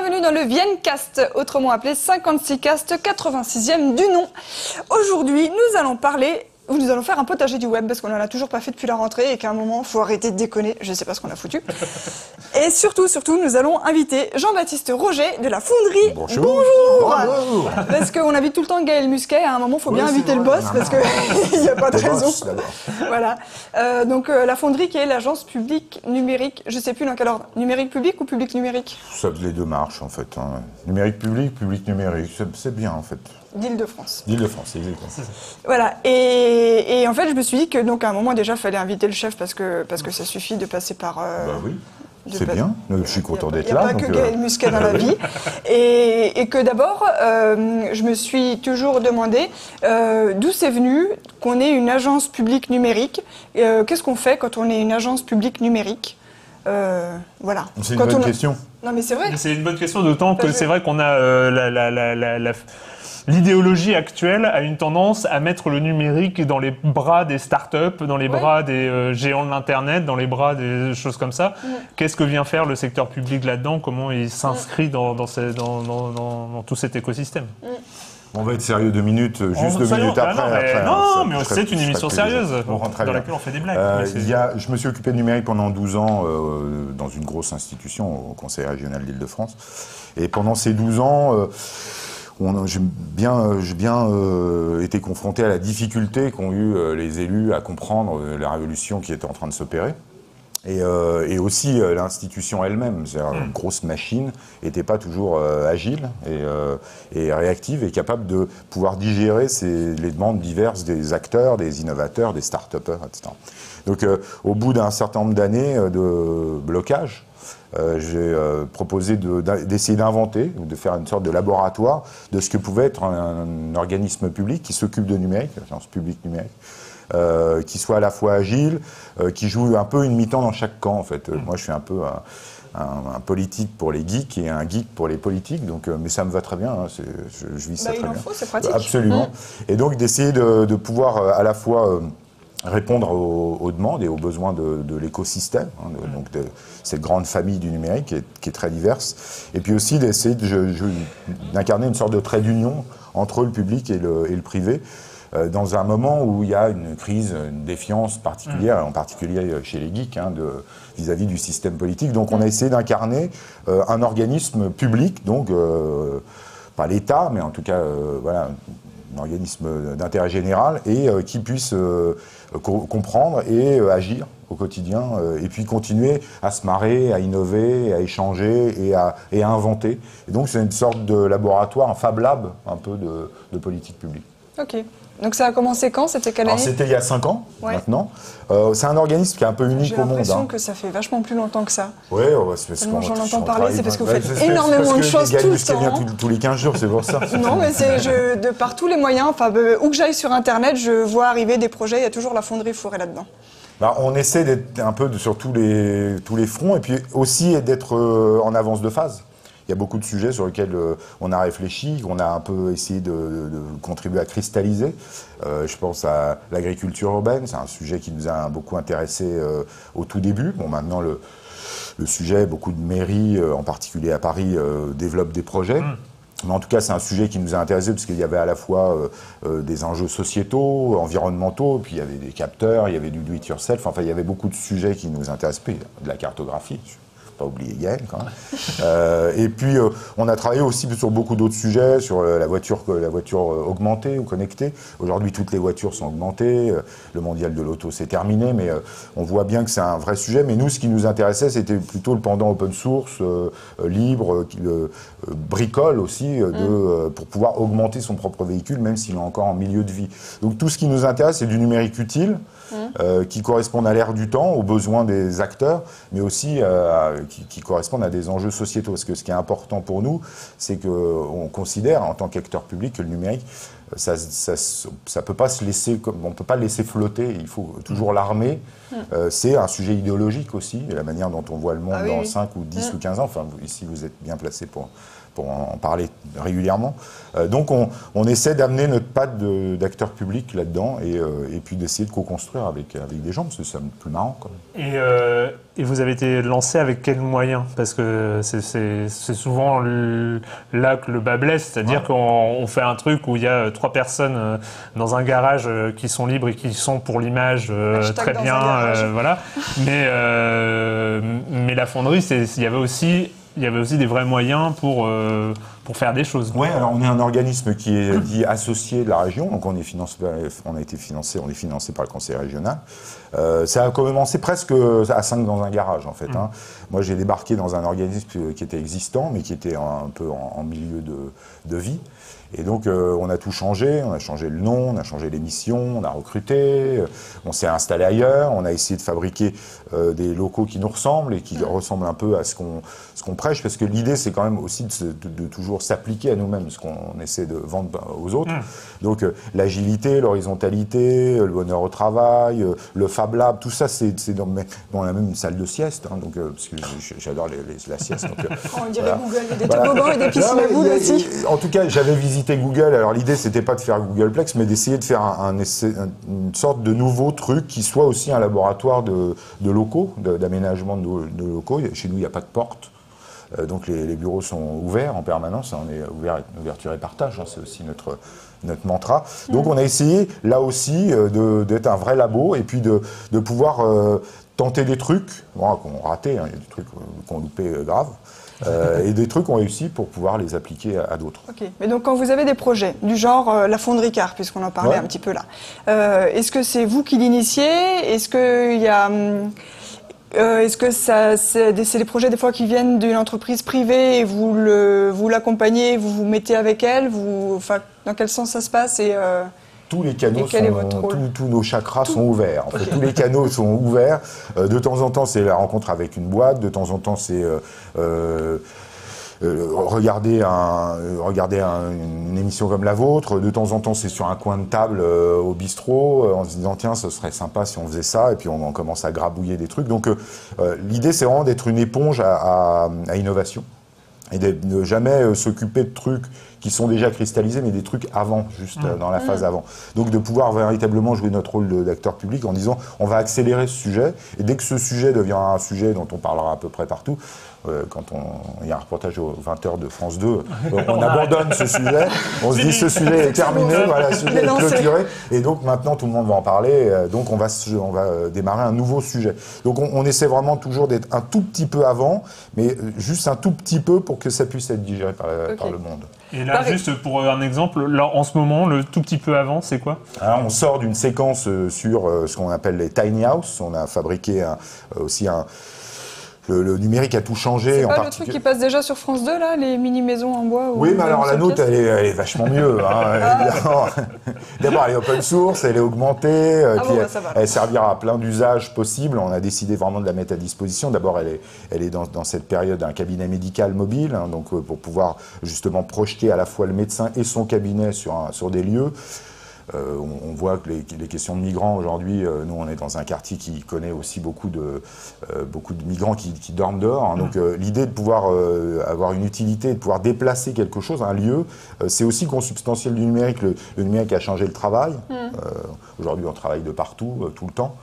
Bienvenue dans le Viencast, autrement appelé 56cast, 86e du nom. Aujourd'hui, nous allons faire un potager du web parce qu'on n'en a toujours pas fait depuis la rentrée et qu'à un moment, il faut arrêter de déconner. Je ne sais pas ce qu'on a foutu. Et surtout, nous allons inviter Jean-Baptiste Roger de la Fonderie. Bonjour. Bonjour. Parce qu'on invite tout le temps Gaël Musquet. À un moment, il faut bien inviter le boss parce qu'il n'y a pas de raison. Voilà. Donc, la Fonderie qui est l'agence publique numérique, je ne sais plus dans quel ordre. Numérique public ou public numérique? Les deux marches en fait. Hein. Numérique public, public numérique, c'est bien en fait. D'Île-de-France. D'Île-de-France, exactement. Voilà. Et en fait, je me suis dit que donc à un moment déjà, il fallait inviter le chef parce que ça suffit de passer par. Bah oui. C'est bien. Je suis content d'être là. Il n'y a pas que Gaël Musquet dans la vie. Et que d'abord, je me suis toujours demandé d'où c'est venu qu'on ait une agence publique numérique. Qu'est-ce qu'on fait quand on est une agence publique numérique? Voilà. C'est une bonne question. Non, mais c'est vrai. C'est une bonne question, d'autant que c'est vrai qu'on a l'idéologie actuelle a une tendance à mettre le numérique dans les bras des startups, dans les bras des géants de l'Internet, dans les bras des choses comme ça. Qu'est-ce que vient faire le secteur public là-dedans? Comment il s'inscrit dans tout cet écosystème? On va être sérieux 2 minutes, juste 2 minutes après. Non, mais c'est une émission sérieuse dans laquelle on fait des blagues. Je me suis occupé de numérique pendant 12 ans dans une grosse institution au Conseil régional d'Île-de-France. Et pendant ces 12 ans, j'ai bien été confronté à la difficulté qu'ont eu les élus à comprendre la révolution qui était en train de s'opérer. Et aussi l'institution elle-même, c'est-à-dire une grosse machine, n'était pas toujours agile et réactive et capable de pouvoir digérer les demandes diverses des acteurs, des innovateurs, des start-upers, etc. Donc au bout d'un certain nombre d'années de blocage, j'ai proposé d'essayer d'inventer, ou de faire une sorte de laboratoire de ce que pouvait être un organisme public qui s'occupe de numérique, l'agence publique numérique, qui soit à la fois agile, qui joue un peu une mi-temps dans chaque camp en fait. Moi je suis un peu un politique pour les geeks et un geek pour les politiques, donc, mais ça me va très bien, hein, je vis ça très bien. Il en faut, c'est pratique. Absolument. Et donc d'essayer de pouvoir à la fois répondre aux demandes et aux besoins de l'écosystème, hein, donc de cette grande famille du numérique qui est très diverse, et puis aussi d'essayer d'incarner une sorte de trait d'union entre le public et le privé, dans un moment où il y a une crise, une défiance particulière, en particulier chez les geeks, hein, vis-à-vis du système politique. Donc on a essayé d'incarner un organisme public, donc pas l'État, mais en tout cas voilà, un organisme d'intérêt général et qui puisse comprendre et agir au quotidien et puis continuer à se marrer, à innover, à échanger et à inventer. Et donc c'est une sorte de laboratoire, un Fab Lab un peu de politique publique. Ok. Donc ça a commencé quand? C'était quelle année? C'était il y a 5 ans, maintenant. C'est un organisme qui est un peu unique au monde. J'ai l'impression que ça fait vachement plus longtemps que ça. Oui, c'est parce que j'en entends parler, c'est parce que vous faites énormément de choses tout le temps. Vient tous les 15 jours, c'est pour ça. Non, mais de par tous les moyens, où que j'aille sur Internet, je vois arriver des projets, il y a toujours la Fonderie fourrée là-dedans. On essaie d'être un peu sur tous les fronts et puis aussi d'être en avance de phase. Il y a beaucoup de sujets sur lesquels on a réfléchi, qu'on a un peu essayé de contribuer à cristalliser. Je pense à l'agriculture urbaine, c'est un sujet qui nous a beaucoup intéressés au tout début. Bon, maintenant, le sujet, beaucoup de mairies, en particulier à Paris, développent des projets. Mais en tout cas, c'est un sujet qui nous a intéressés parce qu'il y avait à la fois des enjeux sociétaux, environnementaux, puis il y avait des capteurs, il y avait du do-it-yourself. Enfin, il y avait beaucoup de sujets qui nous intéressaient, de la cartographie. Pas oublier Gaël quand même. Et puis on a travaillé aussi sur beaucoup d'autres sujets, sur la voiture augmentée ou connectée. Aujourd'hui, toutes les voitures sont augmentées. Le mondial de l'auto, c'est terminé, mais on voit bien que c'est un vrai sujet. Mais nous, ce qui nous intéressait, c'était plutôt le pendant open source, libre, bricole aussi, pour pouvoir augmenter son propre véhicule, même s'il est encore en milieu de vie. Donc tout ce qui nous intéresse, c'est du numérique utile, qui correspond à l'ère du temps, aux besoins des acteurs, mais aussi qui correspondent à des enjeux sociétaux. Parce que ce qui est important pour nous, c'est qu'on considère, en tant qu'acteur public, que le numérique, ça peut pas se laisser, on peut pas le laisser flotter, il faut toujours l'armer. C'est un sujet idéologique aussi, la manière dont on voit le monde dans 5 ou 10 ou 15 ans. Enfin, ici, vous êtes bien placé pour pour en parler régulièrement. Donc on essaie d'amener notre patte d'acteur public là-dedans et puis d'essayer de co-construire avec des gens, parce que c'est plus marrant quand même. Et vous avez été lancé avec quels moyens? Parce que c'est souvent là que le bas blesse, c'est-à-dire qu'on fait un truc où il y a 3 personnes dans un garage qui sont libres et qui sont pour l'image très bien, voilà. Mais la fonderie, il y avait aussi des vrais moyens pour faire des choses. Oui, alors on est un organisme qui est dit associé de la région, donc on est financé par le conseil régional. Ça a commencé presque à 5 dans un garage en fait. Hein. Moi j'ai débarqué dans un organisme qui était existant, mais qui était un peu en milieu de vie. Et donc on a tout changé, on a changé le nom, on a changé les missions, on a recruté, on s'est installé ailleurs, on a essayé de fabriquer des locaux qui nous ressemblent et qui ressemblent un peu à ce qu'on prêche, parce que l'idée c'est quand même aussi de toujours s'appliquer à nous-mêmes, ce qu'on essaie de vendre aux autres. Donc l'agilité, l'horizontalité, le bonheur au travail, le Fab Lab, tout ça c'est on a même une salle de sieste, hein, donc, parce que j'adore la sieste. Donc, on dirait voilà. Google, il y a des toboggans et des piscines à boules aussi. En tout cas, j'avais visité Google, alors l'idée c'était pas de faire Googleplex, mais d'essayer de faire une sorte de nouveau truc qui soit aussi un laboratoire de locaux, d'aménagement de locaux. Chez nous, il n'y a pas de porte. Donc les bureaux sont ouverts en permanence, on est ouverture et partage, hein, c'est aussi notre mantra. Donc on a essayé là aussi d'être un vrai labo et puis de pouvoir tenter des trucs qu'on a raté, hein, il y a des trucs qu'on loupé grave. Et des trucs qu'on réussit pour pouvoir les appliquer à d'autres. Ok, mais donc quand vous avez des projets du genre la fonderie car, puisqu'on en parlait un petit peu là, est-ce que c'est vous qui l'initiez? Est-ce qu'il y a... est-ce que c'est des projets des fois qui viennent d'une entreprise privée et vous l'accompagnez, vous vous mettez avec elle, dans quel sens ça se passe tous les canaux tous nos chakras sont ouverts. En fait, tous les canaux sont ouverts. De temps en temps, c'est la rencontre avec une boîte. De temps en temps, c'est regarder une émission comme la vôtre. De temps en temps, c'est sur un coin de table au bistrot en se disant tiens, ce serait sympa si on faisait ça. Et puis on commence à grabouiller des trucs. Donc l'idée, c'est vraiment d'être une éponge à innovation et de ne jamais s'occuper de trucs qui sont déjà cristallisés, mais des trucs avant, juste dans la phase avant. Donc de pouvoir véritablement jouer notre rôle d'acteur public en disant on va accélérer ce sujet, et dès que ce sujet devient un sujet dont on parlera à peu près partout, quand il y a un reportage aux 20h de France 2, on abandonne ce sujet, on se dit ce sujet est terminé, voilà, ce sujet est clôturé, et donc maintenant tout le monde va en parler, donc on va démarrer un nouveau sujet. Donc on essaie vraiment toujours d'être un tout petit peu avant, mais juste un tout petit peu pour que ça puisse être digéré par le monde. Et là, juste pour un exemple, là, en ce moment, le tout petit peu avant, c'est quoi? Alors, on sort d'une séquence sur ce qu'on appelle les tiny house. On a fabriqué aussi le numérique a tout changé. C'est pas le truc qui passe déjà sur France 2, là, les mini-maisons en bois? Oui, mais alors la nôtre, elle est vachement mieux. Hein, d'abord, elle est open source, elle est augmentée, puis elle servira à plein d'usages possibles. On a décidé vraiment de la mettre à disposition. D'abord, elle est dans cette période un cabinet médical mobile, hein, donc pour pouvoir justement projeter à la fois le médecin et son cabinet sur des lieux. On voit que les questions de migrants aujourd'hui, nous on est dans un quartier qui connaît aussi beaucoup de migrants qui dorment dehors. Hein, donc l'idée de pouvoir avoir une utilité, de pouvoir déplacer quelque chose, un lieu, c'est aussi consubstantiel du numérique. Le numérique a changé le travail. Aujourd'hui on travaille de partout, tout le temps.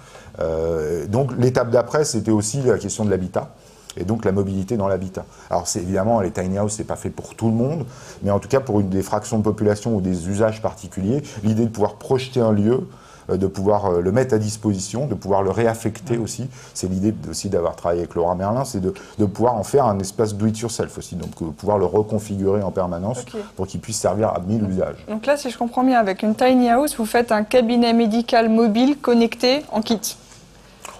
Donc l'étape d'après c'était aussi la question de l'habitat. Et donc la mobilité dans l'habitat. Alors évidemment, les tiny house, c'est pas fait pour tout le monde, mais en tout cas pour des fractions de population ou des usages particuliers, l'idée de pouvoir projeter un lieu, de pouvoir le mettre à disposition, de pouvoir le réaffecter aussi, c'est l'idée aussi d'avoir travaillé avec Laura Merlin, c'est de pouvoir en faire un espace do-it-yourself aussi, donc pouvoir le reconfigurer en permanence pour qu'il puisse servir à 1000 usages. Donc là, si je comprends bien, avec une tiny house, vous faites un cabinet médical mobile connecté en kit.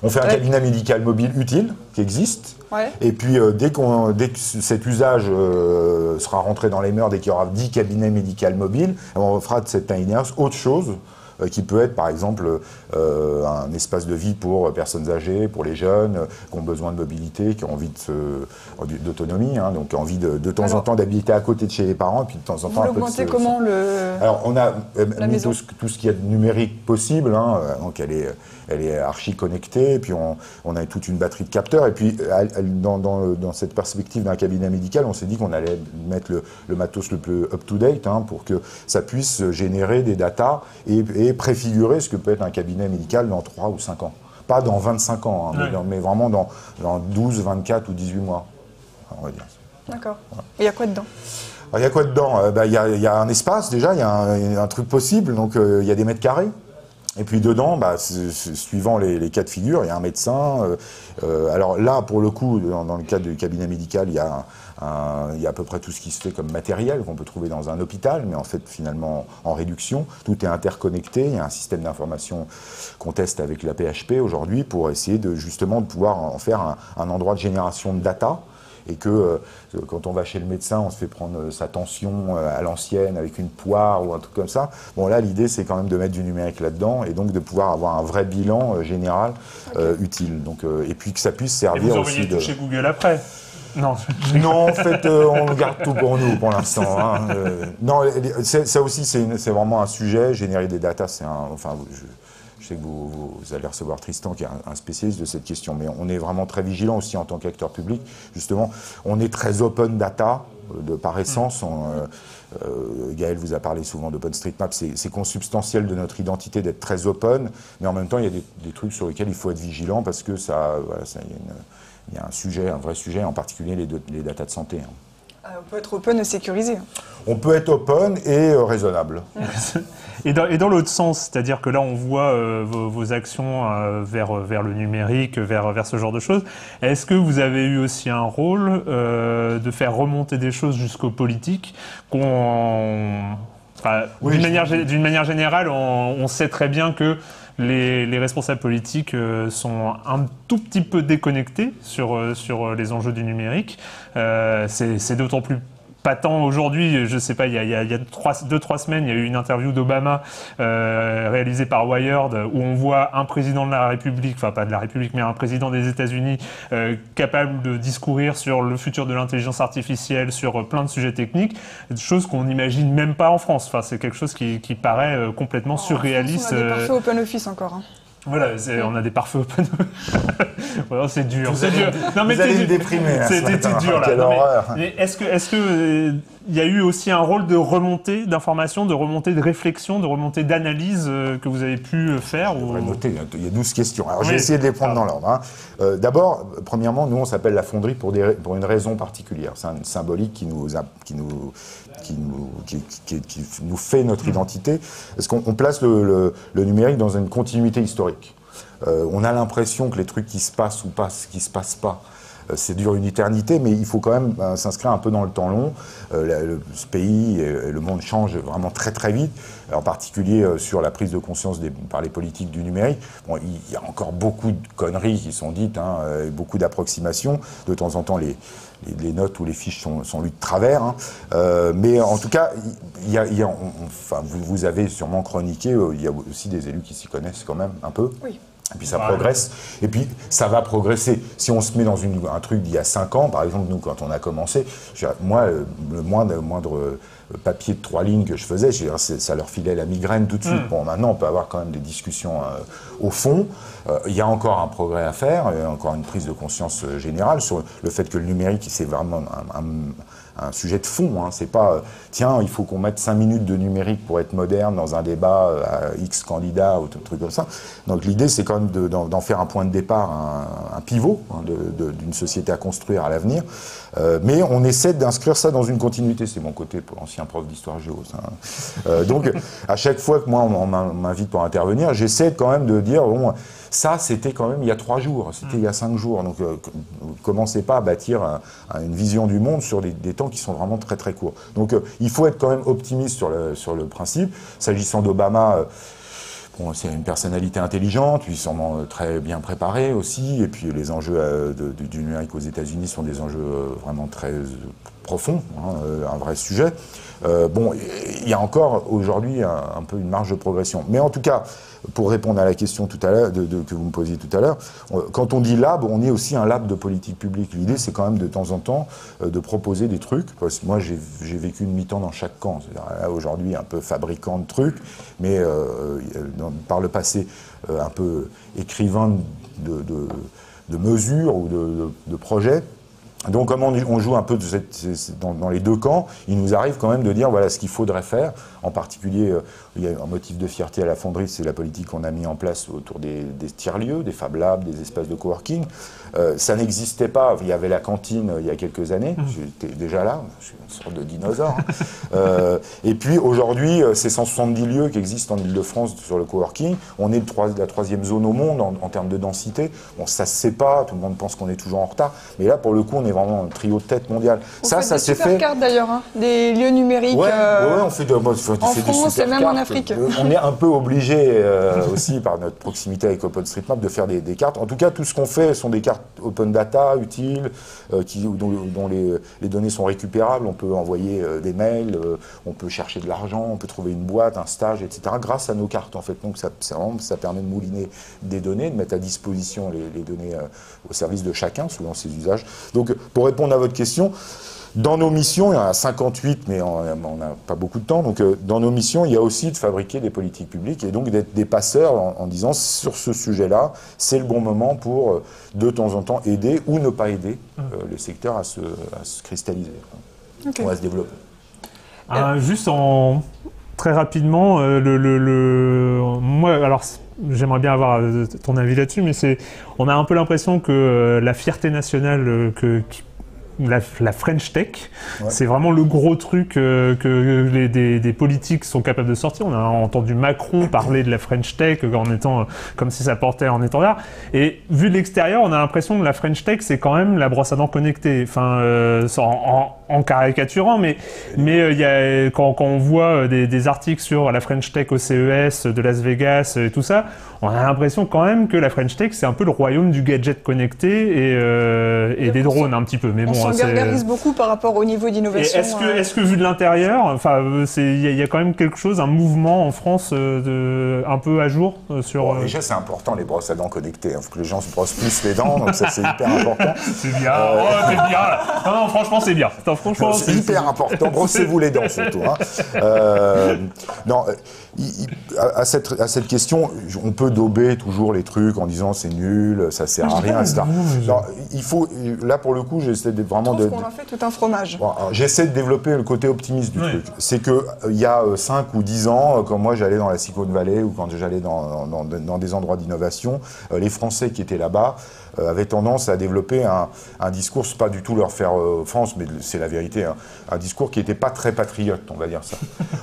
On fait un cabinet médical mobile utile, qui existe, et puis dès que cet usage sera rentré dans les mœurs, dès qu'il y aura 10 cabinets médicaux mobiles, on fera de cette tiny house autre chose, qui peut être par exemple un espace de vie pour personnes âgées, pour les jeunes qui ont besoin de mobilité, qui ont envie d'autonomie, hein, donc envie de temps en temps d'habiter à côté de chez les parents, et puis de temps en temps un peu de comment Alors on a mis maison. tout ce qu'il y a de numérique possible, hein, donc elle est archi connectée, et puis on a toute une batterie de capteurs, et puis dans cette perspective d'un cabinet médical, on s'est dit qu'on allait mettre le matos le plus up-to-date, hein, pour que ça puisse générer des datas et préfigurer ce que peut être un cabinet médical dans 3 ou 5 ans. Pas dans 25 ans, hein, mais vraiment dans 12, 24 ou 18 mois, on va dire. D'accord. Et il y a quoi dedans? Il y a quoi dedans? Il y a un espace déjà, il y a un truc possible, donc il y a des mètres carrés. Et puis dedans, suivant les cas de figure, il y a un médecin. Alors là, pour le coup, dans le cadre du cabinet médical, il y a à peu près tout ce qui se fait comme matériel qu'on peut trouver dans un hôpital, mais en fait, finalement, en réduction. Tout est interconnecté. Il y a un système d'information qu'on teste avec la PHP aujourd'hui pour essayer justement de pouvoir en faire un endroit de génération de data. Et que quand on va chez le médecin, on se fait prendre sa tension à l'ancienne avec une poire ou un truc comme ça. Bon là, l'idée, c'est quand même de mettre du numérique là-dedans et donc de pouvoir avoir un vrai bilan général utile. Donc, et puis que ça puisse servir et vous aussi envoyez tout chez Google après? Non. Non, en fait, on garde tout pour nous pour l'instant. Hein. Non, ça aussi, c'est vraiment un sujet. Générer des datas, c'est un... Enfin, je sais que vous allez recevoir Tristan, qui est un spécialiste de cette question, mais on est vraiment très vigilant aussi en tant qu'acteur public. Justement, on est très open data, par essence. Gaël vous a parlé souvent d'OpenStreetMap, c'est consubstantiel de notre identité d'être très open, mais en même temps, il y a des trucs sur lesquels il faut être vigilant parce que il y a un vrai sujet, en particulier les datas de santé. Hein. On peut être open et sécurisé. On peut être open et raisonnable. Et dans l'autre sens, c'est-à-dire que là, on voit vos actions vers le numérique, vers ce genre de choses. Est-ce que vous avez eu aussi un rôle de faire remonter des choses jusqu'aux politiques d'une manière générale, on sait très bien que les responsables politiques sont un tout petit peu déconnectés sur les enjeux du numérique. C'est d'autant plus patent aujourd'hui. Je ne sais pas, il y a 2-3 semaines, il y a eu une interview d'Obama réalisée par Wired où on voit un président de la République, enfin pas de la République, mais un président des États-Unis capable de discourir sur le futur de l'intelligence artificielle, sur plein de sujets techniques, des choses qu'on n'imagine même pas en France. Enfin, c'est quelque chose qui paraît complètement surréaliste. On a des parfaits open office encore. Hein. Voilà, on a des parfaits open. Voilà, c'est dur. Vous allez me déprimer. C'était dur là. Quelle horreur. Mais est-ce que il y a eu aussi un rôle de remontée d'informations, de remontée de réflexion, de remontée d'analyse que vous avez pu faire Noter, il y a 12 questions. Alors, je vais essayer de les prendre dans l'ordre. Hein. D'abord, premièrement, nous, on s'appelle la Fonderie pour une raison particulière. C'est une symbolique qui nous fait notre identité. Parce qu'on place le numérique dans une continuité historique. On a l'impression que les trucs qui se passent ou qui se passent pas, c'est dure une éternité, mais il faut quand même s'inscrire un peu dans le temps long. Ce pays et le monde changent vraiment très très vite, en particulier sur la prise de conscience par les politiques du numérique. Bon, il y a encore beaucoup de conneries qui sont dites, hein, beaucoup d'approximations. De temps en temps, les notes ou les fiches sont lues de travers. Hein. Mais en tout cas, vous avez sûrement chroniqué, il y a aussi des élus qui s'y connaissent quand même un peu. Oui. Et puis ça progresse, et puis ça va progresser. Si on se met dans un truc d'il y a 5 ans, par exemple, nous, quand on a commencé, moi, le moindre papier de 3 lignes que je faisais, ça leur filait la migraine tout de suite. Bon, maintenant, on peut avoir quand même des discussions au fond. Il y a encore un progrès à faire, encore une prise de conscience générale sur le fait que le numérique, c'est vraiment un sujet de fond. Hein. C'est pas, tiens, il faut qu'on mette 5 minutes de numérique pour être moderne dans un débat à X candidats ou tout truc comme ça. Donc l'idée, c'est quand même d'en faire un point de départ, un pivot d'une société à construire à l'avenir. Mais on essaie d'inscrire ça dans une continuité. C'est mon côté pour l'ancien prof d'histoire géo. Donc, à chaque fois que moi, on m'invite pour intervenir, j'essaie quand même de dire, bon, ça, c'était quand même il y a 3 jours, c'était il y a 5 jours. Donc, commencez pas à bâtir une vision du monde sur des temps qui sont vraiment très très courts. Donc, il faut être quand même optimiste sur le principe. S'agissant d'Obama, bon, c'est une personnalité intelligente, lui sûrement très bien préparé aussi, et puis les enjeux du numérique aux États-Unis sont des enjeux vraiment très profond, un vrai sujet. Bon, il y a encore aujourd'hui un peu une marge de progression. Mais en tout cas, pour répondre à la question tout à l'heure que vous me posiez tout à l'heure, quand on dit lab, on est aussi un lab de politique publique. L'idée, c'est quand même de temps en temps de proposer des trucs. Parce que moi, j'ai vécu une mi-temps dans chaque camp. C'est-à-dire, là, aujourd'hui, un peu fabricant de trucs, mais par le passé, un peu écrivain de mesures ou de projets. Donc, comme on joue un peu dans les deux camps, il nous arrive quand même de dire voilà ce qu'il faudrait faire. En particulier, il y a un motif de fierté à la Fonderie, c'est la politique qu'on a mis en place autour des tiers-lieux, des Fab Labs, des espaces de coworking. Ça n'existait pas. Il y avait la cantine il y a quelques années. J'étais déjà là. Je suis une sorte de dinosaure. Et puis aujourd'hui, c'est 170 lieux qui existent en Ile-de-France sur le coworking. On est la troisième zone au monde en termes de densité. Bon, ça se sait pas. Tout le monde pense qu'on est toujours en retard. Mais là, pour le coup, on est vraiment un trio de tête mondial. Ça s'est fait. Cartes d'ailleurs, hein, des lieux numériques. Ouais, on fait en France et même en Afrique. On est un peu obligé aussi par notre proximité avec OpenStreetMap de faire des cartes. En tout cas, tout ce qu'on fait sont des cartes open data utiles, dont les données sont récupérables. On peut envoyer des mails, on peut chercher de l'argent, on peut trouver une boîte, un stage, etc. grâce à nos cartes en fait. Donc ça permet de mouliner des données, de mettre à disposition les données au service de chacun selon ses usages. Donc pour répondre à votre question, dans nos missions, il y en a 58, mais on n'a pas beaucoup de temps. Donc, dans nos missions, il y a aussi de fabriquer des politiques publiques et donc d'être des passeurs en disant sur ce sujet-là, c'est le bon moment pour de temps en temps aider ou ne pas aider le secteur à se cristalliser, ou à se développer. Juste très rapidement, moi, alors. J'aimerais bien avoir ton avis là-dessus, mais on a un peu l'impression que la fierté nationale la French Tech, c'est vraiment le gros truc que des politiques sont capables de sortir. On a entendu Macron parler de la French Tech en étant comme si ça portait en étendard. Et vu de l'extérieur, on a l'impression que la French Tech, c'est quand même la brosse à dents connectée. Enfin, en caricaturant, mais il y a, quand on voit des articles sur la French Tech au CES de Las Vegas et tout ça, on a l'impression quand même que la French Tech, c'est un peu le royaume du gadget connecté et des drones un petit peu. Mais on s'en gargarise beaucoup par rapport au niveau d'innovation. Est-ce que vu de l'intérieur, enfin, il y a quand même quelque chose, un mouvement en France un peu à jour sur. Déjà, c'est important les brosses à dents connectées. Il faut que les gens se brossent plus les dents, donc ça c'est hyper important. C'est bien. C'est bien. Non, franchement, c'est bien. Franchement, c'est hyper important. Brossez-vous les dents surtout. Non. À cette question, on peut dauber toujours les trucs en disant c'est nul, ça sert à rien, etc. Non, il faut, là pour le coup, j'essaie vraiment de. On a fait tout un fromage. Bon, j'essaie de développer le côté optimiste du truc. C'est que il y a 5 ou 10 ans, quand moi j'allais dans la Silicon Valley ou quand j'allais dans des endroits d'innovation, les Français qui étaient là-bas avaient tendance à développer un discours, c'est pas du tout leur faire offense, mais c'est la vérité, hein, un discours qui n'était pas très patriote, on va dire ça.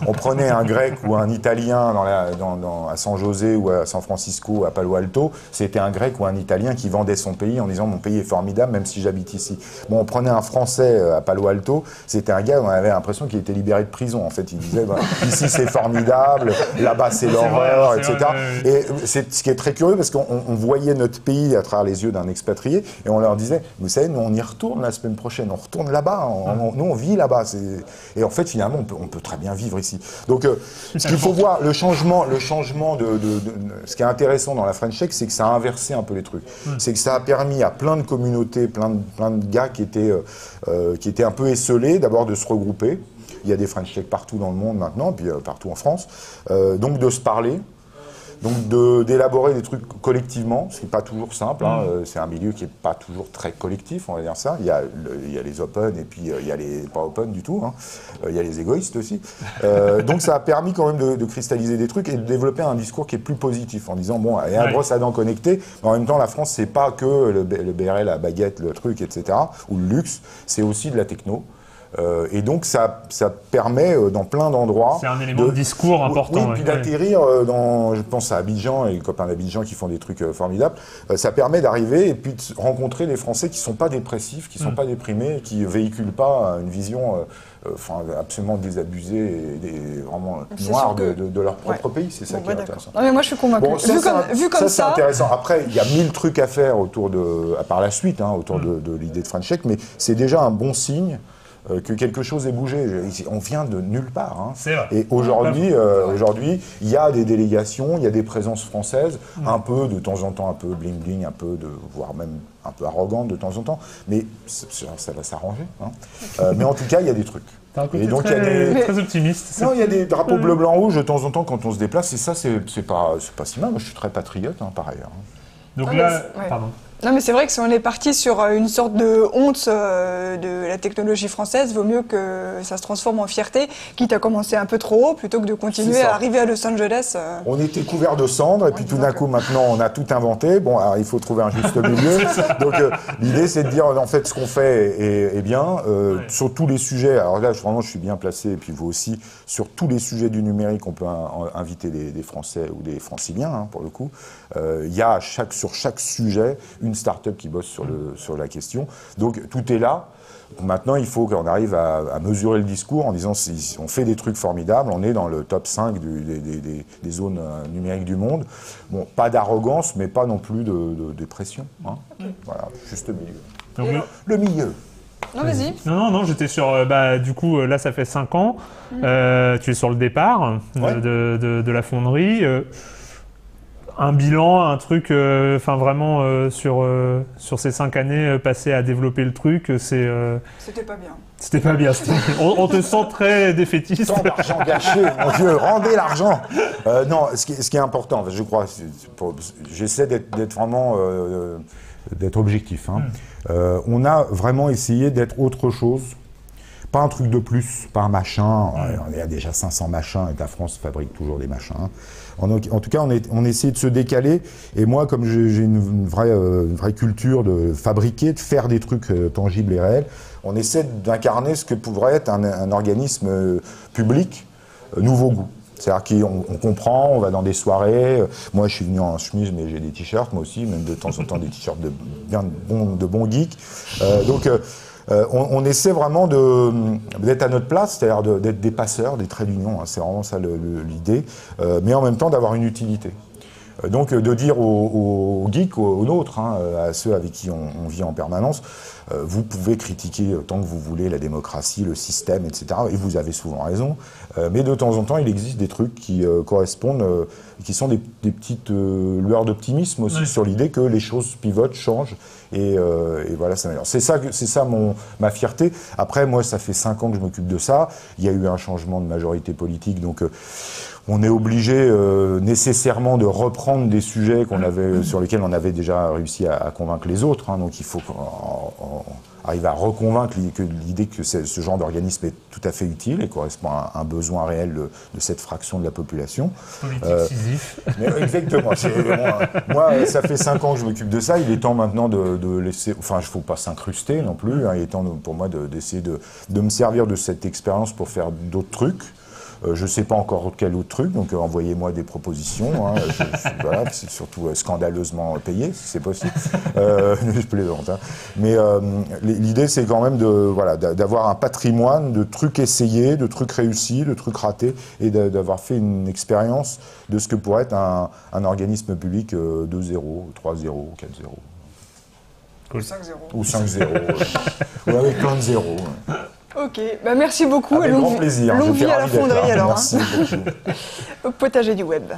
On prenait un Grec ou un Italien à San José ou à San Francisco, à Palo Alto, c'était un Grec ou un Italien qui vendait son pays en disant mon pays est formidable même si j'habite ici. Bon, on prenait un Français à Palo Alto, c'était un gars, on avait l'impression qu'il était libéré de prison. En fait, il disait ici c'est formidable, là-bas c'est l'horreur, etc. Et c'est ce qui est très curieux parce qu'on voyait notre pays à travers les yeux d'un expatrié et on leur disait vous savez nous on y retourne la semaine prochaine, on retourne là-bas, nous on vit là-bas, et en fait finalement on peut très bien vivre ici. Donc ce qu'il faut voir, le changement de ce qui est intéressant dans la French Tech, c'est que ça a inversé un peu les trucs. C'est que ça a permis à plein de communautés, plein de gars qui étaient un peu esseulés d'abord de se regrouper. Il y a des French Tech partout dans le monde maintenant, puis partout en France, donc de se parler. Donc d'élaborer des trucs collectivement, ce qui n'est pas toujours simple, hein. C'est un milieu qui n'est pas toujours très collectif, on va dire ça. Il y a les open et puis il y a les pas open du tout, hein. Il y a les égoïstes aussi. Donc ça a permis quand même de cristalliser des trucs et de développer un discours qui est plus positif en disant bon, il y a la brosse à dents connectée, mais en même temps la France c'est pas que le BRL, la baguette, le truc, etc. ou le luxe, c'est aussi de la techno. Et donc ça permet dans plein d'endroits. C'est un élément de discours important. Oui, puis d'atterrir je pense à Abidjan et les copains d'Abidjan qui font des trucs formidables. Ça permet d'arriver et puis de rencontrer des Français qui sont pas dépressifs, qui sont pas déprimés, qui véhiculent pas une vision absolument désabusée et vraiment noire de leur propre pays. C'est ça qui est intéressant. Non, mais moi je suis convaincu. Bon, vu comme ça, c'est intéressant. Après, il y a 1000 trucs à faire par la suite, autour de l'idée de French Tech, mais c'est déjà un bon signe. que quelque chose ait bougé. On vient de nulle part. Hein. C'est vrai. Et aujourd'hui, il y a des délégations, il y a des présences françaises, un peu de temps en temps, un peu bling-bling, voire même un peu arrogante de temps en temps, mais ça va s'arranger. Hein. Mais en tout cas, il y a des trucs. T'as un côté très optimiste. Non, il y a des drapeaux bleu, blanc, rouge de temps en temps quand on se déplace, et ça, c'est pas si mal. Moi, je suis très patriote, hein, par ailleurs. Donc là, pardon. Non, mais c'est vrai que si on est parti sur une sorte de honte de la technologie française, vaut mieux que ça se transforme en fierté, quitte à commencer un peu trop haut, plutôt que de continuer à arriver à Los Angeles. On était couverts de cendres, et puis tout d'un coup, maintenant, on a tout inventé. Bon, alors, il faut trouver un juste milieu. Donc, l'idée, c'est de dire, en fait, ce qu'on fait est bien. Sur tous les sujets, alors là, vraiment, je suis bien placé, et puis vous aussi, sur tous les sujets du numérique, on peut inviter des Français ou des Franciliens, hein, pour le coup. Il y a sur chaque sujet une start-up qui bosse sur la question. Donc tout est là. Maintenant, il faut qu'on arrive à mesurer le discours en disant si on fait des trucs formidables, on est dans le top 5 des zones numériques du monde. Bon, pas d'arrogance, mais pas non plus de dépression. Hein. Voilà, juste le milieu. Donc, le milieu. Non, vas-y. Non, j'étais sur... du coup, là, ça fait 5 ans. Tu es sur le départ de la fonderie. Un bilan, un truc, vraiment sur ces 5 années passées à développer le truc, C'était pas bien. C'était pas bien. On te sent très défaitiste. Tant d'argent gâché, mon Dieu, rendez l'argent. Non, ce qui est important, je crois, j'essaie d'être vraiment d'être objectif. Hein. On a vraiment essayé d'être autre chose. Pas un truc de plus, pas un machin. Il y a déjà 500 machins et la France fabrique toujours des machins. En tout cas, on essaie de se décaler. Et moi, comme j'ai une vraie culture de fabriquer, de faire des trucs tangibles et réels, on essaie d'incarner ce que pourrait être un organisme public nouveau goût. C'est-à-dire qu'on comprend, on va dans des soirées. Moi, je suis venu en chemise, mais j'ai des t-shirts, moi aussi, même de temps en temps des t-shirts de bons geeks. On essaie vraiment d'être à notre place, c'est-à-dire d'être des passeurs, des traits d'union, hein, c'est vraiment ça l'idée, mais en même temps d'avoir une utilité. Donc de dire aux geeks, aux nôtres, hein, à ceux avec qui on vit en permanence, vous pouvez critiquer tant que vous voulez la démocratie, le système, etc. Et vous avez souvent raison. Mais de temps en temps, il existe des trucs qui correspondent, qui sont des petites lueurs d'optimisme aussi sur l'idée que les choses pivotent, changent. Et voilà, ça m'améliore. C'est ça ma fierté. Après, moi, ça fait 5 ans que je m'occupe de ça. Il y a eu un changement de majorité politique, donc on est obligé nécessairement de reprendre des sujets sur lesquels on avait déjà réussi à convaincre les autres. Hein. Donc il faut qu'on arrive à reconvaincre l'idée que ce genre d'organisme est tout à fait utile et correspond à un besoin réel de cette fraction de la population. Politique Sisyphe. Exactement. Moi, ça fait 5 ans que je m'occupe de ça. Il est temps maintenant de laisser... Enfin, il ne faut pas s'incruster non plus. Hein. Il est temps pour moi d'essayer de me servir de cette expérience pour faire d'autres trucs. Je ne sais pas encore quel autre truc, donc envoyez-moi des propositions. Hein, voilà, c'est surtout scandaleusement payé, si c'est possible. Je plaisante. Hein. Mais l'idée, c'est quand même d'avoir un patrimoine de trucs essayés, de trucs réussis, de trucs ratés, et d'avoir fait une expérience de ce que pourrait être un organisme public 2-0, 3-0, 4-0. Cool. 5-0. Ou 5-0. Ou avec plein de zéros. Ouais. Ok, merci beaucoup. Avec grand plaisir. Longue vie à la fonderie alors. Merci beaucoup. Au potager du web.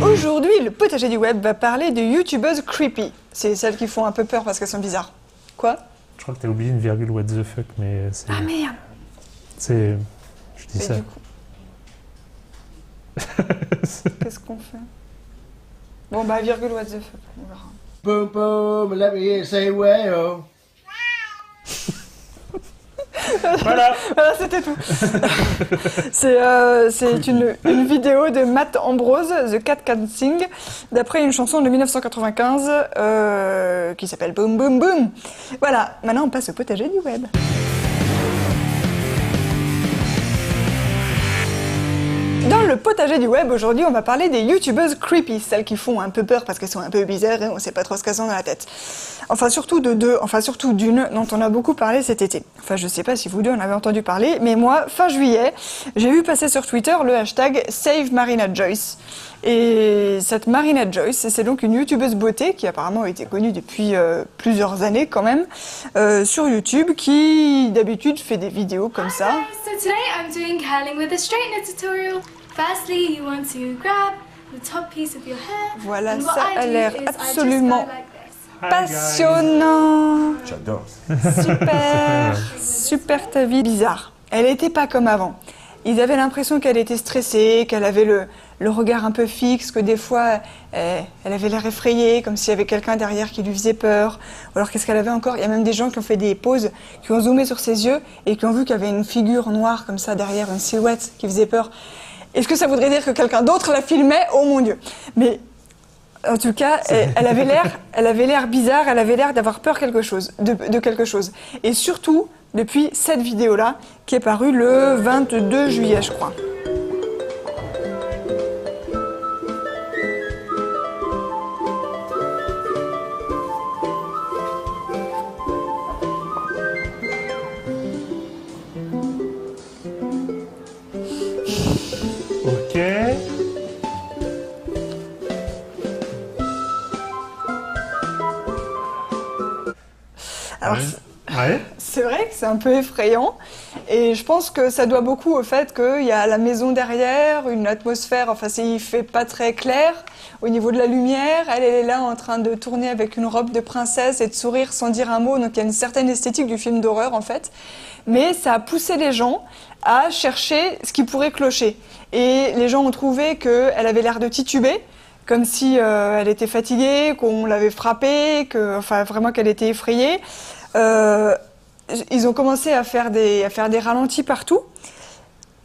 Aujourd'hui, le potager du web va parler de youtubeuses creepy. C'est celles qui font un peu peur parce qu'elles sont bizarres. Quoi? Je crois que t'as oublié une virgule what the fuck, mais c'est... Ah merde. Je dis ça. Du coup... Qu'est-ce qu'on fait? Bon virgule what the fuck, on verra. Boom boom, let me say well. Voilà, c'était tout. C'est une vidéo de Matt Ambrose, The Cat Can Sing, d'après une chanson de 1995 qui s'appelle Boom Boom Boom. Voilà, maintenant on passe au potager du web. Dans le potager du web, aujourd'hui on va parler des youtubeuses creepy, celles qui font un peu peur parce qu'elles sont un peu bizarres et on sait pas trop ce qu'elles ont dans la tête. Enfin surtout d'une dont on a beaucoup parlé cet été. Enfin je sais pas si vous deux en avez entendu parler, mais moi, fin juillet, j'ai vu passer sur Twitter le hashtag Save Marina Joyce. Et cette Marina Joyce, c'est donc une youtubeuse beauté qui apparemment a été connue depuis plusieurs années quand même, sur YouTube, qui d'habitude fait des vidéos comme ça. Hi guys, so today I'm doing curling with a straightener tutorial. Firstly, you want to grab the top piece of your hair. Voilà, and what ça I a do l'air is I just go absolument like this. passionnant. J'adore. Super ta vie. Bizarre. Elle n'était pas comme avant. Ils avaient l'impression qu'elle était stressée, qu'elle avait le regard un peu fixe, que des fois elle avait l'air effrayée, comme s'il y avait quelqu'un derrière qui lui faisait peur. Ou alors qu'est-ce qu'elle avait encore? Il y a même des gens qui ont fait des pauses, qui ont zoomé sur ses yeux et qui ont vu qu'il y avait une figure noire comme ça derrière, une silhouette qui faisait peur. Est-ce que ça voudrait dire que quelqu'un d'autre la filmait? Oh mon Dieu! Mais en tout cas, elle avait l'air bizarre, elle avait l'air d'avoir peur de quelque chose. Et surtout, depuis cette vidéo-là, qui est parue le 22 juillet, je crois. Ok. Alors, Ouais. c'est vrai que c'est un peu effrayant et je pense que ça doit beaucoup au fait qu'il y a la maison derrière, une atmosphère, enfin il fait pas très clair au niveau de la lumière, elle est là en train de tourner avec une robe de princesse et de sourire sans dire un mot, donc il y a une certaine esthétique du film d'horreur en fait, mais ça a poussé les gens à chercher ce qui pourrait clocher et les gens ont trouvé qu'elle avait l'air de tituber, comme si elle était fatiguée, qu'on l'avait frappée, enfin vraiment qu'elle était effrayée. Ils ont commencé à faire des ralentis partout,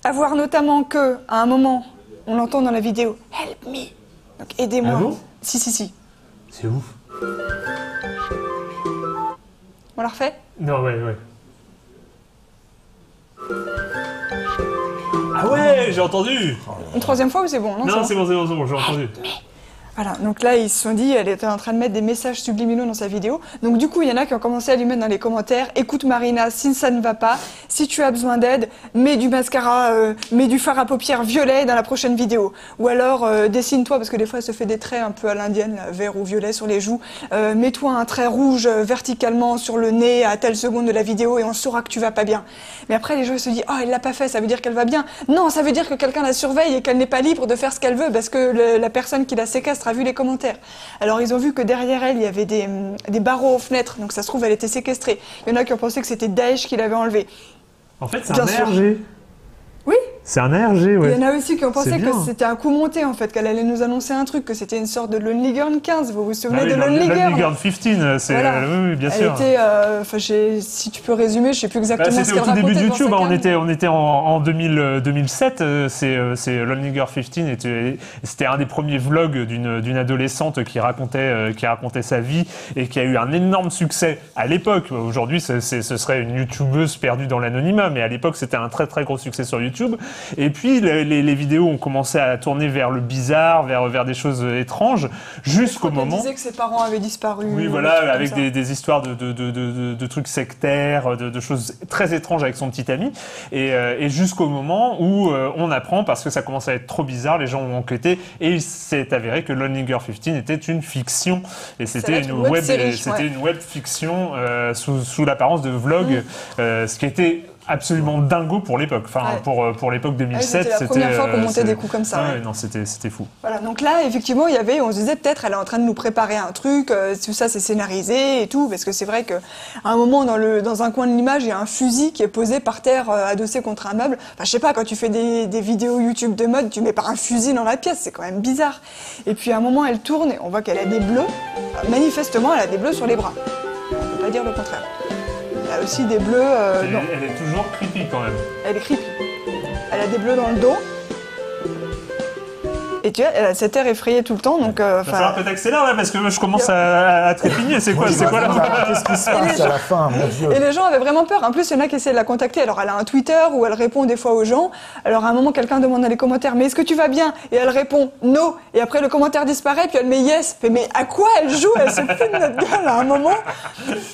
à voir notamment que à un moment, on l'entend dans la vidéo, help me, donc aidez-moi. Ah bon? Si. C'est ouf. On la refait? Non, ouais. Ah ouais, j'ai entendu. Une troisième fois ou c'est bon? Non, c'est c'est bon, j'ai entendu. Voilà, donc là ils se sont dit, elle était en train de mettre des messages subliminaux dans sa vidéo. Donc du coup, il y en a qui ont commencé à lui mettre dans les commentaires, écoute Marina, si ça ne va pas, si tu as besoin d'aide, mets du mascara, mets du fard à paupières violet dans la prochaine vidéo. Ou alors dessine-toi, parce que des fois elle se fait des traits un peu à l'indienne, là, vert ou violet sur les joues. Mets-toi un trait rouge verticalement sur le nez à telle seconde de la vidéo et on saura que tu vas pas bien. Mais après les gens se disent, oh elle l'a pas fait, ça veut dire qu'elle va bien. Non, ça veut dire que quelqu'un la surveille et qu'elle n'est pas libre de faire ce qu'elle veut parce que la personne qui la séquestre a vu les commentaires. Alors ils ont vu que derrière elle, il y avait des barreaux aux fenêtres, donc ça se trouve, elle était séquestrée. Il y en a qui ont pensé que c'était Daesh qui l'avait enlevée. En fait, c'est Bien un sûr. ARG. Oui, C'est un ARG, ouais. il y en a aussi qui ont pensé C'est que bien. c'était un coup monté, en fait, qu'elle allait nous annoncer un truc, que c'était une sorte de Lonely Girl 15, vous vous souvenez Ah oui, de Lonely Girl? Lonely Girl 15, c'est... Voilà. Oui, bien Elle sûr. était, si tu peux résumer, je sais plus exactement ce C'était qu'elle au tout début racontait de dans sa YouTube, hein, carrière. on était en 2007, c'est Lonely Girl 15, c'était un des premiers vlogs d'une adolescente qui racontait sa vie et qui a eu un énorme succès à l'époque. Aujourd'hui, ce serait une youtubeuse perdue dans l'anonymat, mais à l'époque, c'était un très très gros succès sur YouTube. Et puis, les vidéos ont commencé à tourner vers le bizarre, vers des choses étranges, jusqu'au moment... Elle disait que ses parents avaient disparu. Oui, des voilà, trucs comme avec ça. des histoires de trucs sectaires, de choses très étranges avec son petit ami, et jusqu'au moment où on apprend, parce que ça commence à être trop bizarre, les gens ont enquêté, et il s'est avéré que Lonely Girl 15 était une fiction, et c'était une web série, ouais. une web fiction sous l'apparence de vlog, ce qui était absolument dingo pour l'époque, enfin Ouais. pour l'époque 2007. c'était la première fois qu'on montait des coups comme ça, Ah ouais. ouais, non, c'était fou. Voilà, donc là, effectivement, on se disait peut-être elle est en train de nous préparer un truc, tout ça c'est scénarisé et tout, parce que c'est vrai qu'à un moment dans un coin de l'image, il y a un fusil qui est posé par terre, adossé contre un meuble. Enfin, je sais pas, quand tu fais des vidéos YouTube de mode, tu mets pas un fusil dans la pièce, c'est quand même bizarre. Et puis à un moment, elle tourne et on voit qu'elle a des bleus. Manifestement, elle a des bleus sur les bras. On peut pas dire le contraire. Elle a aussi des bleus. Non, Elle est toujours creepy quand même. elle est creepy. Elle a des bleus dans le dos. et tu vois, elle a cet air effrayé tout le temps, donc... Il va falloir que t'accélères là, parce que je commence à trépigner. C'est quoi là? Qu'est-ce qui se passe à la fin, mon Dieu? Et les gens avaient vraiment peur. En plus, il y en a qui essaient de la contacter. Alors, elle a un Twitter où elle répond des fois aux gens. Alors, à un moment, quelqu'un demande dans les commentaires, mais est-ce que tu vas bien? Et elle répond non. Et après, le commentaire disparaît, puis elle met yes. Mais à quoi elle joue? Elle se fout de notre gueule à un moment.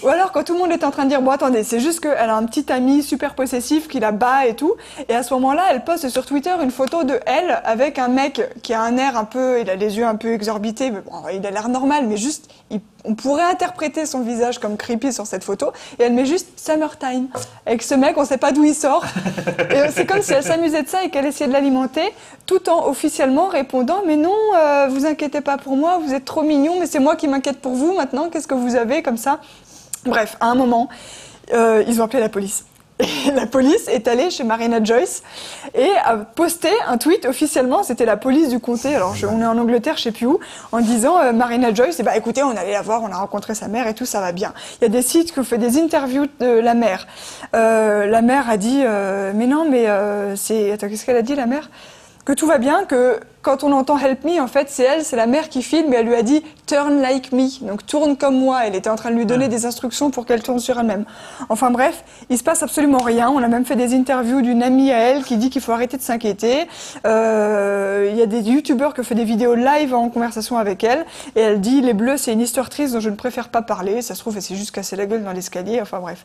Ou alors, quand tout le monde est en train de dire, bon, attendez, c'est juste qu'elle a un petit ami super possessif qui la bat et tout. Et à ce moment-là, elle poste sur Twitter une photo de elle avec un mec qui a un air un peu, il a les yeux un peu exorbités, mais bon, il a l'air normal, mais juste, on pourrait interpréter son visage comme creepy sur cette photo. Et elle met juste Summertime. Avec ce mec, on sait pas d'où il sort. Et c'est comme si elle s'amusait de ça et qu'elle essayait de l'alimenter, tout en officiellement répondant, mais non, vous inquiétez pas pour moi, vous êtes trop mignon, mais c'est moi qui m'inquiète pour vous maintenant, qu'est-ce que vous avez comme ça? Bref, à un moment, ils ont appelé la police. Et la police est allée chez Marina Joyce et a posté un tweet officiellement, c'était la police du comté, alors on est en Angleterre, je sais plus où, en disant Marina Joyce, bah écoutez, on allait la voir, on a rencontré sa mère et tout, ça va bien. Il y a des sites qui ont fait des interviews de la mère. La mère a dit, mais non, mais c'est... Attends, qu'est-ce qu'elle a dit, la mère? Que tout va bien, que quand on entend Help Me, en fait, c'est la mère qui filme et elle lui a dit Turn like me, donc tourne comme moi. Elle était en train de lui donner des instructions pour qu'elle tourne sur elle-même. Enfin bref, il se passe absolument rien. On a même fait des interviews d'une amie à elle qui dit qu'il faut arrêter de s'inquiéter. Il y a des youtubeurs qui ont fait des vidéos live en conversation avec elle et elle dit les bleus, c'est une histoire triste dont je ne préfère pas parler. Ça se trouve, elle s'est juste cassé la gueule dans l'escalier. Enfin bref.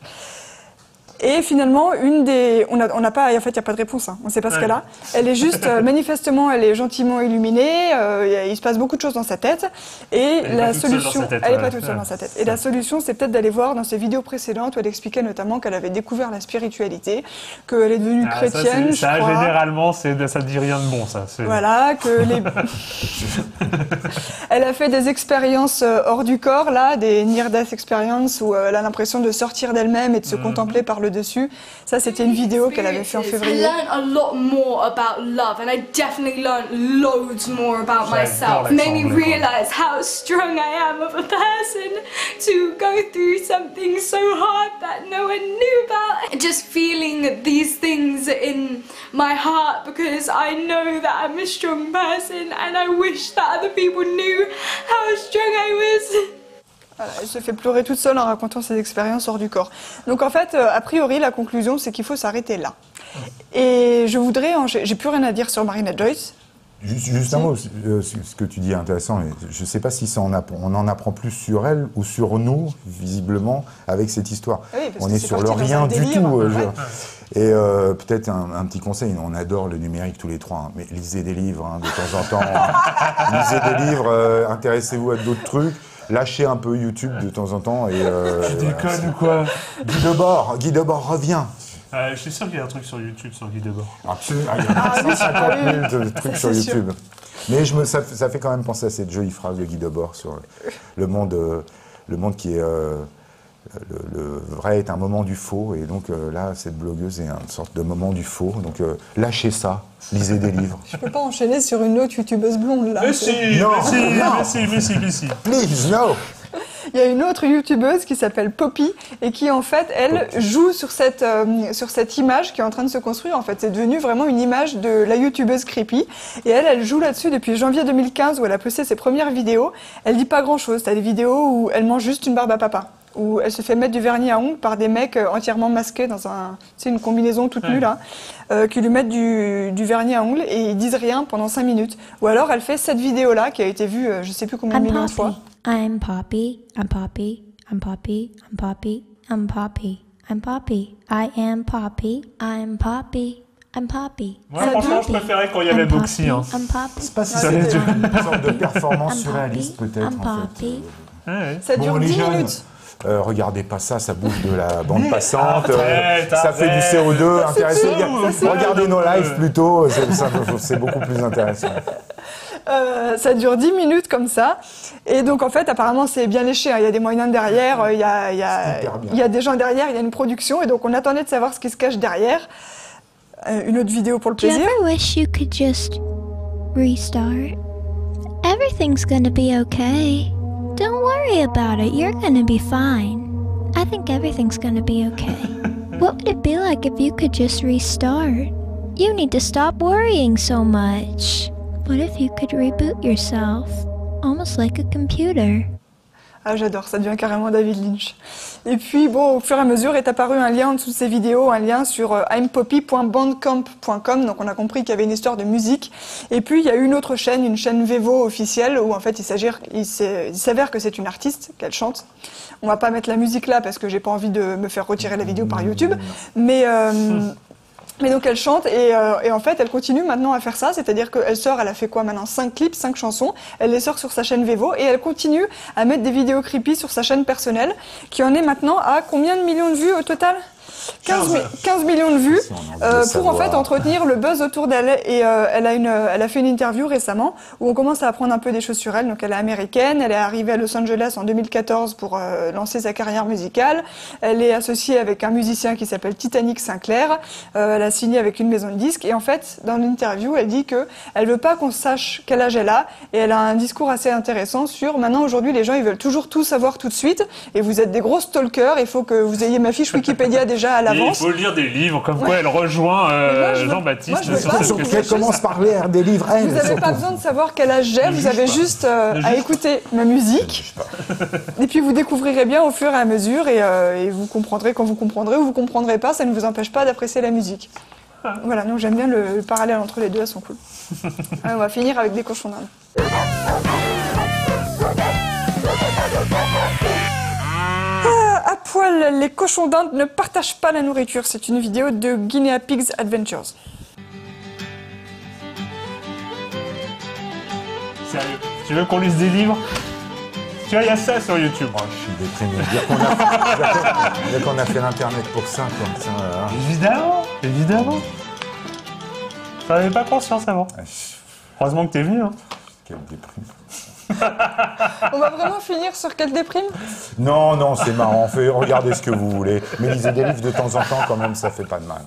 Et finalement, on n'a pas, en fait, il n'y a pas de réponse, hein. On ne sait pas ce qu'elle a. Elle est juste, manifestement, elle est gentiment illuminée, il se passe beaucoup de choses dans sa tête. Et la solution, elle n'est pas toute seule dans sa tête. Et la solution, c'est peut-être d'aller voir dans ses vidéos précédentes où elle expliquait notamment qu'elle avait découvert la spiritualité, qu'elle est devenue chrétienne, je crois. Généralement, ça ne dit rien de bon, ça. Voilà, elle a fait des expériences hors du corps, là, des near-death experiences où elle a l'impression de sortir d'elle-même et de se contempler par le dessus. Ça, c'était une vidéo qu'elle avait fait en février. I learned a lot more about love, and I definitely learned loads more about myself. It made me realize how strong I am of a person to go through something so hard that no one knew about. Just feeling these things in my heart because I know that I'm a strong person, and I wish that other people knew how strong I was. Voilà, elle se fait pleurer toute seule en racontant ses expériences hors du corps. Donc en fait, a priori, la conclusion, c'est qu'il faut s'arrêter là. Et je voudrais... J'ai plus rien à dire sur Marina Joyce. Juste un mot, ce que tu dis est intéressant. Je ne sais pas si on en apprend plus sur elle ou sur nous, visiblement, avec cette histoire. Oui, on est sur le rien du tout. Et peut-être un petit conseil, on adore le numérique tous les trois, hein, mais lisez des livres hein, de temps en temps. Lisez des livres, intéressez-vous à d'autres trucs. Lâchez un peu YouTube de temps en temps et... Tu déconnes ou quoi? Guy Debord revient. Je suis sûr qu'il y a un truc sur YouTube sur Guy Debord. Absolument, il y a 150 000 trucs sur YouTube. Mais ça fait quand même penser à cette jolie phrase de Guy Debord sur le monde qui est... le vrai est un moment du faux, et donc là, cette blogueuse est une sorte de moment du faux. Donc lâchez ça, lisez des livres. Je peux pas enchaîner sur une autre youtubeuse blonde là. Mais si. Please, no. Il y a une autre youtubeuse qui s'appelle Poppy et qui en fait, elle joue sur cette image qui est en train de se construire. En fait, c'est devenu vraiment une image de la youtubeuse creepy. Et elle joue là-dessus depuis janvier 2015 où elle a posté ses premières vidéos. Elle dit pas grand-chose. T'as des vidéos où elle mange juste une barbe à papa, où elle se fait mettre du vernis à ongles par des mecs entièrement masqués dans une combinaison toute nue là, qui lui mettent du vernis à ongles et ils disent rien pendant 5 minutes. Ou alors elle fait cette vidéo là qui a été vue je sais plus combien de millions de fois. I'm Poppy, I'm Poppy, I'm Poppy, I'm Poppy, I'm Poppy, I'm Poppy, I am Poppy, I'm Poppy, I'm Poppy. Moi, franchement, je préférais quand il y avait Boxy. Hein. C'est pas si ça une sorte de performance surréaliste peut-être en fait. Ça dure 10 minutes. Regardez pas ça, ça bouffe de la bande passante, ça fait du CO2, intéressant. Regardez nos lives plutôt, c'est beaucoup plus intéressant. Ça dure 10 minutes comme ça. Et donc, en fait, apparemment, c'est bien léché. Hein. Il y a des moyens derrière, il y a des gens derrière, il y a une production. Et donc, on attendait de savoir ce qui se cache derrière. Une autre vidéo pour le plaisir. Do you ever wish you could just restart? Everything's gonna be okay. Don't worry about it. You're gonna be fine. I think everything's gonna be okay. What would it be like if you could just restart? You need to stop worrying so much. What if you could reboot yourself, almost like a computer? Ah, j'adore, ça devient carrément David Lynch. Et puis, bon, au fur et à mesure est apparu un lien en dessous de ces vidéos, un lien sur impoppy.bandcamp.com, donc on a compris qu'il y avait une histoire de musique. Et puis, il y a une autre chaîne, une chaîne Vevo officielle, où en fait, il s'avère que c'est une artiste, qu'elle chante. On va pas mettre la musique là, parce que j'ai pas envie de me faire retirer la vidéo par YouTube, mais donc elle chante et en fait elle continue maintenant à faire ça, c'est-à-dire qu'elle sort, elle a fait quoi maintenant 5 clips, 5 chansons, elle les sort sur sa chaîne Vevo et elle continue à mettre des vidéos creepy sur sa chaîne personnelle qui en est maintenant à combien de millions de vues au total 15 millions de vues pour en fait entretenir le buzz autour d'elle et elle a fait une interview récemment où on commence à apprendre un peu des choses sur elle. Donc elle est américaine, elle est arrivée à Los Angeles en 2014 pour lancer sa carrière musicale. Elle est associée avec un musicien qui s'appelle Titanic Sinclair. Elle a signé avec une maison de disques et en fait dans l'interview elle dit que elle veut pas qu'on sache quel âge elle a et elle a un discours assez intéressant sur maintenant aujourd'hui les gens ils veulent toujours tout savoir tout de suite et vous êtes des gros stalkers, il faut que vous ayez ma fiche Wikipédia déjà à l'avance. Il faut lire des livres, comme quoi elle rejoint Jean-Baptiste sur cette question. Elle commence par lire des livres, elle. Vous n'avez pas besoin de savoir quel âge j'ai, vous avez juste à écouter ma musique. Et puis vous découvrirez bien au fur et à mesure et vous comprendrez quand vous comprendrez ou vous comprendrez pas, ça ne vous empêche pas d'apprécier la musique. Voilà, donc j'aime bien le parallèle entre les deux, elles sont cool. On va finir avec des cochons d'Inde. À poil, les cochons d'Inde ne partagent pas la nourriture. C'est une vidéo de Guinea Pigs Adventures. Sérieux, tu veux qu'on lise des livres? Tu vois, il y a ça sur YouTube. Oh, je suis déprimé. Dire qu'on a fait l'internet pour ça, comme ça. Évidemment, évidemment. J'en avais pas conscience avant. Heureusement que t'es venu. Hein. Quelle déprime. On va vraiment finir sur quelle déprime? Non, c'est marrant. Regardez ce que vous voulez. Mais lisez des livres de temps en temps, quand même, ça fait pas de mal.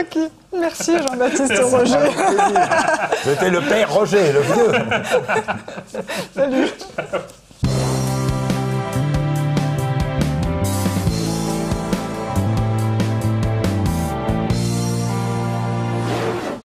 Ok, merci Jean-Baptiste Roger. C'était le père Roger, le vieux. Salut.